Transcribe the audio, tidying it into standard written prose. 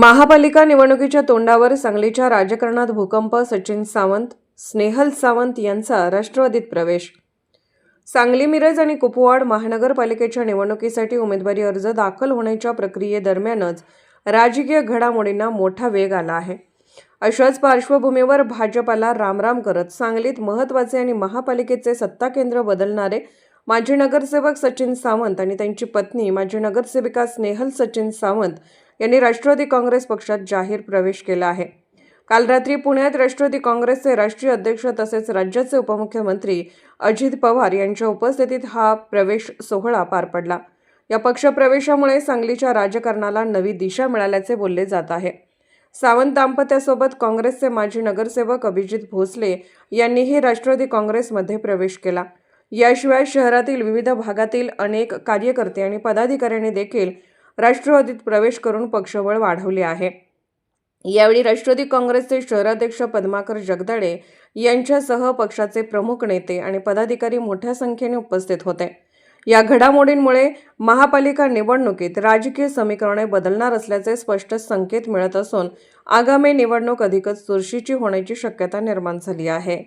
महापालिका निवडणुकीच्या तोंडावर सांगलीच्या राजकारणात भूकंप. सचिन सावंत, स्नेहल सावंत यांचा राष्ट्रवादीत प्रवेश. सांगली, मिरज आणि कुपवाड महानगरपालिकेच्या निवडणुकीसाठी उमेदवारी अर्ज दाखल होण्याच्या प्रक्रियेदरम्यानच राजकीय घडामोडींना मोठा वेग आला आहे. अशाच पार्श्वभूमीवर भाजपाला रामराम करत सांगलीत महत्त्वाचे आणि महापालिकेचे सत्ता केंद्र बदलणारे माजी नगरसेवक सचिन सावंत आणि त्यांची पत्नी माजी नगरसेविका स्नेहल सचिन सावंत यांनी राष्ट्रवादी काँग्रेस पक्षात जाहीर प्रवेश केला आहे. काल रात्री पुण्यात राष्ट्रवादी काँग्रेसचे राष्ट्रीय अध्यक्ष तसेच राज्याचे उपमुख्यमंत्री अजित पवार यांच्या उपस्थितीत हा प्रवेश सोहळा पार पडला. या पक्षप्रवेशामुळे सांगलीच्या राजकारणाला नवी दिशा मिळाल्याचे बोलले जात आहे. सावंत दाम्पत्यासोबत काँग्रेसचे माजी नगरसेवक अभिजित भोसले यांनीही राष्ट्रवादी काँग्रेसमध्ये प्रवेश केला. याशिवाय शहरातील विविध भागातील अनेक कार्यकर्ते आणि पदाधिकाऱ्यांनी देखील राष्ट्रवादीत प्रवेश करून पक्षबळ वाढवले आहे. यावेळी राष्ट्रवादी काँग्रेसचे शहराध्यक्ष पद्माकर जगदाळे यांच्यासह पक्षाचे प्रमुख नेते आणि पदाधिकारी मोठ्या संख्येने उपस्थित होते. या घडामोडींमुळे महापालिका निवडणुकीत राजकीय समीकरणे बदलणार असल्याचे स्पष्ट संकेत मिळत असून आगामी निवडणूक अधिकच चुरशीची होण्याची शक्यता निर्माण झाली आहे.